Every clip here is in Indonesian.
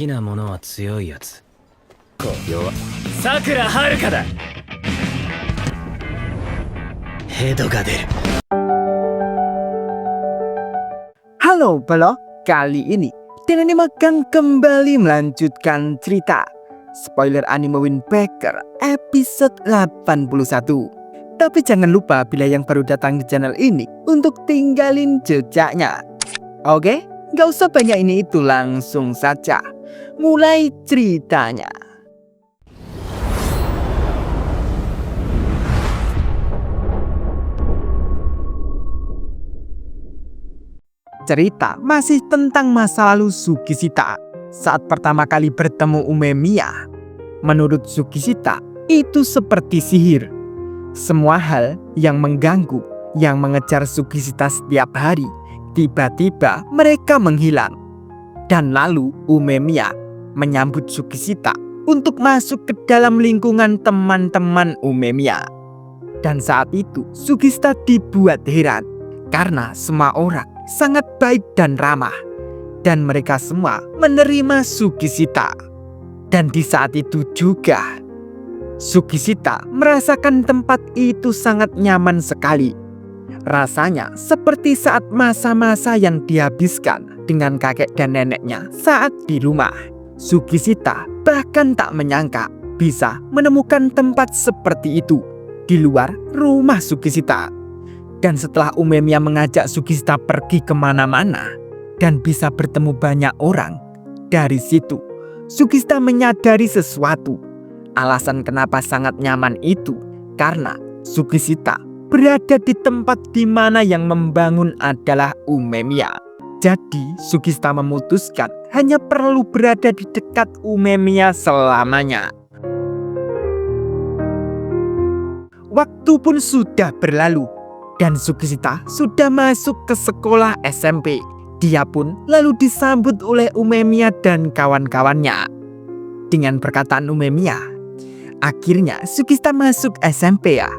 きなものは強いやつ。弱。さくらはるかだ。ヘドが出る。 Halo Belo, kali ini Denani akan kembali melanjutkan cerita spoiler anime Wind Waker episode 81. Tapi jangan lupa bila yang baru datang di channel ini untuk tinggalin jejaknya. Oke, gak usah banyak ini itu, langsung saja mulai ceritanya. Cerita masih tentang masa lalu Sukishita saat pertama kali bertemu Umemiya. Menurut Sukishita, itu seperti sihir. Semua hal yang mengganggu, yang mengejar Sukishita setiap hari, tiba-tiba mereka menghilang. Dan lalu Umemiya menyambut Sukishita untuk masuk ke dalam lingkungan teman-teman Umemiya. Dan saat itu Sukishita dibuat heran karena semua orang sangat baik dan ramah, dan mereka semua menerima Sukishita. Dan di saat itu juga Sukishita merasakan tempat itu sangat nyaman sekali. Rasanya seperti saat masa-masa yang dihabiskan dengan kakek dan neneknya saat di rumah. Sukishita bahkan tak menyangka bisa menemukan tempat seperti itu di luar rumah Sukishita. Dan setelah Umemiya mengajak Sukishita pergi kemana-mana dan bisa bertemu banyak orang, dari situ Sukishita menyadari sesuatu. Alasan kenapa sangat nyaman itu karena Sukishita berada di tempat di mana yang membangun adalah Umemiya. Jadi Sukishita memutuskan hanya perlu berada di dekat Umemiya selamanya. Waktu pun sudah berlalu dan Sukishita sudah masuk ke sekolah SMP. Dia pun lalu disambut oleh Umemiya dan kawan-kawannya. Dengan perkataan Umemiya, akhirnya Sukishita masuk SMP ya.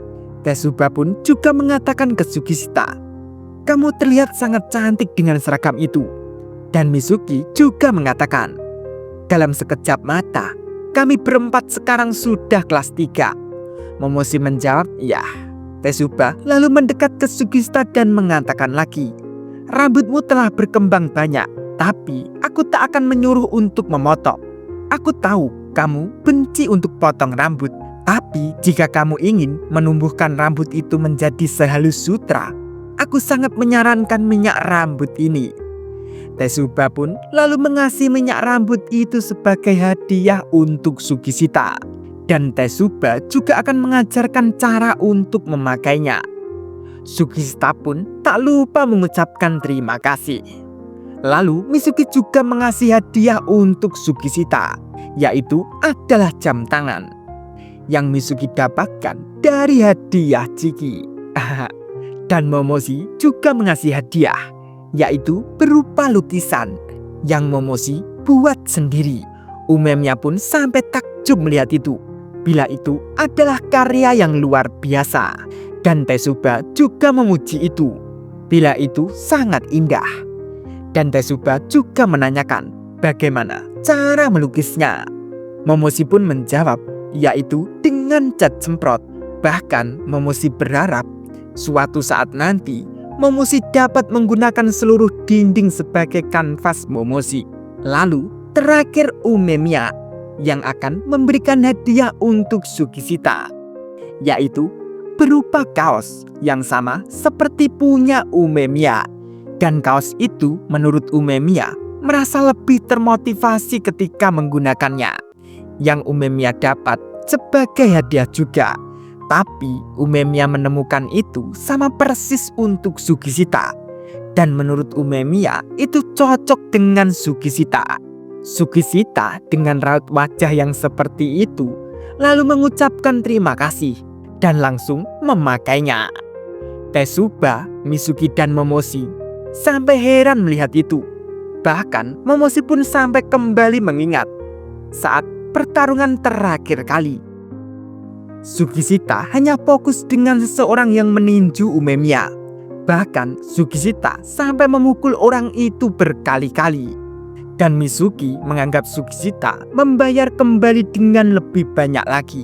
Tesuba pun juga mengatakan ke Sukishita, "Kamu terlihat sangat cantik dengan seragam itu." Dan Mizuki juga mengatakan, "Dalam sekejap mata, kami berempat sekarang sudah kelas 3. Momoshi menjawab, "Ya." Tesuba lalu mendekat ke Sukishita dan mengatakan lagi, "Rambutmu telah berkembang banyak, tapi aku tak akan menyuruh untuk memotong. Aku tahu kamu benci untuk potong rambut, tapi jika kamu ingin menumbuhkan rambut itu menjadi sehalus sutra, aku sangat menyarankan minyak rambut ini." Tesuba pun lalu mengasih minyak rambut itu sebagai hadiah untuk Sukishita. Dan Tesuba juga akan mengajarkan cara untuk memakainya. Sukishita pun tak lupa mengucapkan terima kasih. Lalu Mizuki juga mengasih hadiah untuk Sukishita, yaitu adalah jam tangan yang Mizuki dapatkan dari hadiah Chiki. Dan Momoshi juga mengasih hadiah, yaitu berupa lukisan yang Momoshi buat sendiri. Umemiya pun sampai takjub melihat itu, bila itu adalah karya yang luar biasa. Dan Tesuba juga memuji itu, bila itu sangat indah. Dan Tesuba juga menanyakan bagaimana cara melukisnya. Momoshi pun menjawab, yaitu dengan cat semprot. Bahkan Momoshi berharap suatu saat nanti Momoshi dapat menggunakan seluruh dinding sebagai kanvas Momoshi. Lalu terakhir Umemiya yang akan memberikan hadiah untuk Sukishita, yaitu berupa kaos yang sama seperti punya Umemiya. Dan kaos itu menurut Umemiya merasa lebih termotivasi ketika menggunakannya. Yang Umemiya dapat sebagai hadiah juga. Tapi Umemiya menemukan itu sama persis untuk Sukishita. Dan menurut Umemiya itu cocok dengan Sukishita. Sukishita dengan raut wajah yang seperti itu lalu mengucapkan terima kasih dan langsung memakainya. Tesuba, Mizuki dan Momoshi sampai heran melihat itu. Bahkan Momoshi pun sampai kembali mengingat saat pertarungan terakhir kali. Sukishita hanya fokus dengan seseorang yang meninju Umemiya. Bahkan Sukishita sampai memukul orang itu berkali-kali. Dan Mizuki menganggap Sukishita membayar kembali dengan lebih banyak lagi.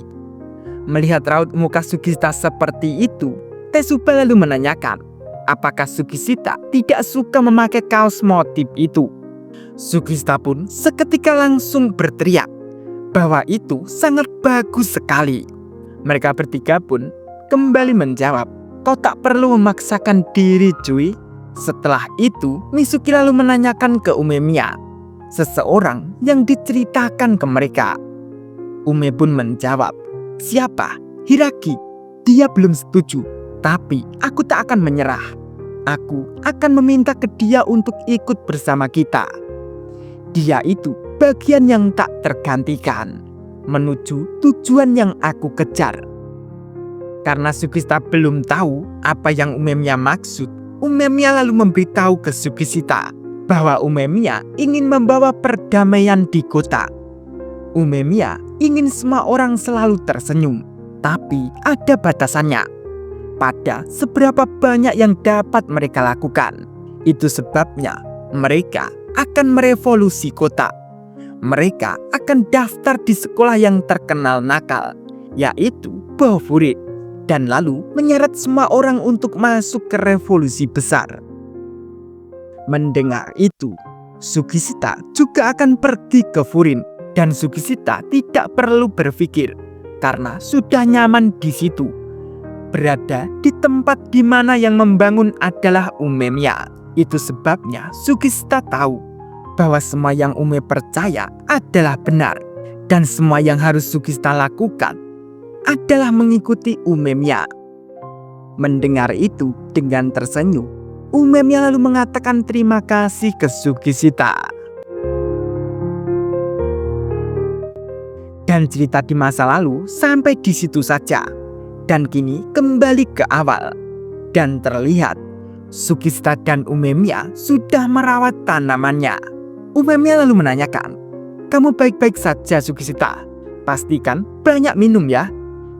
Melihat raut muka Sukishita seperti itu, Tetsuba lalu menanyakan, apakah Sukishita tidak suka memakai kaos motif itu. Sukishita pun seketika langsung berteriak bahwa itu sangat bagus sekali. Mereka bertiga pun kembali menjawab, kau tak perlu memaksakan diri cuy. Setelah itu Mizuki lalu menanyakan ke Umemiya, seseorang yang diceritakan ke mereka. Ume pun menjawab, siapa? Hiraki. Dia belum setuju, tapi aku tak akan menyerah. Aku akan meminta ke dia untuk ikut bersama kita. Dia itu bagian yang tak tergantikan menuju tujuan yang aku kejar. Karena Sukishita belum tahu apa yang Umemiya maksud, Umemiya lalu memberitahu ke Sukishita bahwa Umemiya ingin membawa perdamaian di kota. Umemiya ingin semua orang selalu tersenyum, tapi ada batasannya pada seberapa banyak yang dapat mereka lakukan. Itu sebabnya mereka akan merevolusi kota. Mereka akan daftar di sekolah yang terkenal nakal, yaitu Bofurit, dan lalu menyeret semua orang untuk masuk ke revolusi besar. Mendengar itu, Sukishita juga akan pergi ke Furin, dan Sukishita tidak perlu berpikir karena sudah nyaman di situ. Berada di tempat di mana yang membangun adalah Umemiya. Itu sebabnya Sukishita tahu bahwa semua yang Ume percaya adalah benar, dan semua yang harus Sukishita lakukan adalah mengikuti Umemiya. Mendengar itu dengan tersenyum, Umemiya lalu mengatakan terima kasih ke Sukishita. Dan cerita di masa lalu sampai di situ saja. Dan kini kembali ke awal. Dan terlihat Sukishita dan Umemiya sudah merawat tanamannya. Umemiya lalu menanyakan, kamu baik-baik saja Sukishita? Pastikan banyak minum ya.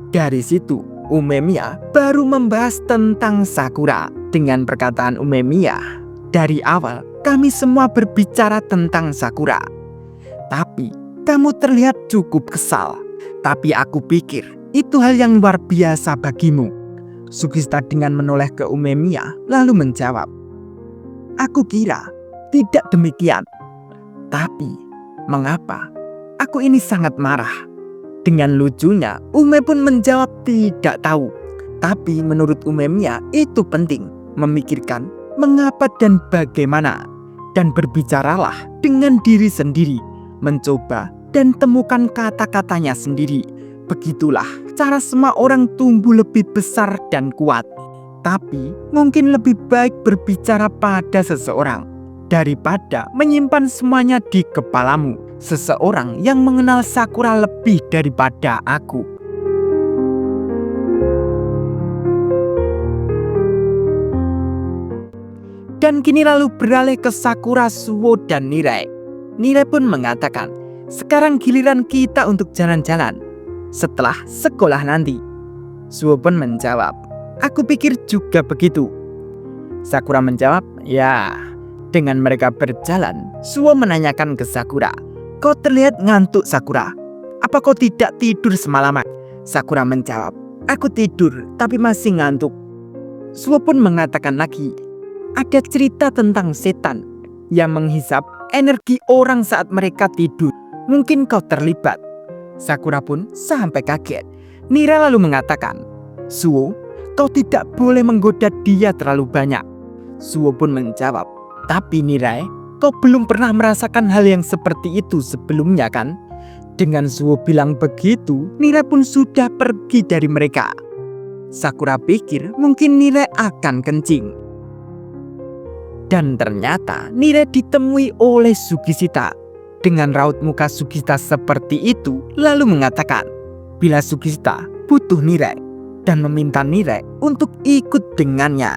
Dari situ Umemiya baru membahas tentang Sakura. Dengan perkataan Umemiya, dari awal kami semua berbicara tentang Sakura. Tapi kamu terlihat cukup kesal. Tapi aku pikir itu hal yang luar biasa bagimu. Sukishita dengan menoleh ke Umemiya lalu menjawab, aku kira tidak demikian. Tapi mengapa aku ini sangat marah? Dengan lucunya Ume pun menjawab tidak tahu. Tapi menurut Umemiya itu penting memikirkan mengapa dan bagaimana. Dan berbicaralah dengan diri sendiri, mencoba dan temukan kata-katanya sendiri. Begitulah cara semua orang tumbuh lebih besar dan kuat. Tapi mungkin lebih baik berbicara pada seseorang daripada menyimpan semuanya di kepalamu. Seseorang yang mengenal Sakura lebih daripada aku. Dan kini lalu beralih ke Sakura, Suwo, dan Nirai. Nirai pun mengatakan, sekarang giliran kita untuk jalan-jalan setelah sekolah nanti. Suwo pun menjawab, aku pikir juga begitu. Sakura menjawab, ya. Dengan mereka berjalan, Suwo menanyakan ke Sakura, kau terlihat ngantuk Sakura. Apa kau tidak tidur semalaman? Sakura menjawab, aku tidur tapi masih ngantuk. Suwo pun mengatakan lagi, ada cerita tentang setan yang menghisap energi orang saat mereka tidur. Mungkin kau terlibat. Sakura pun sampai kaget. Nira lalu mengatakan, Suwo, kau tidak boleh menggoda dia terlalu banyak. Suwo pun menjawab, tapi Nirai, kau belum pernah merasakan hal yang seperti itu sebelumnya kan? Dengan Suwo bilang begitu, Nirai pun sudah pergi dari mereka. Sakura pikir mungkin Nirai akan kencing. Dan ternyata Nirai ditemui oleh Sukishita. Dengan raut muka Sukishita seperti itu, lalu mengatakan bila Sukishita butuh Nirai dan meminta Nirai untuk ikut dengannya.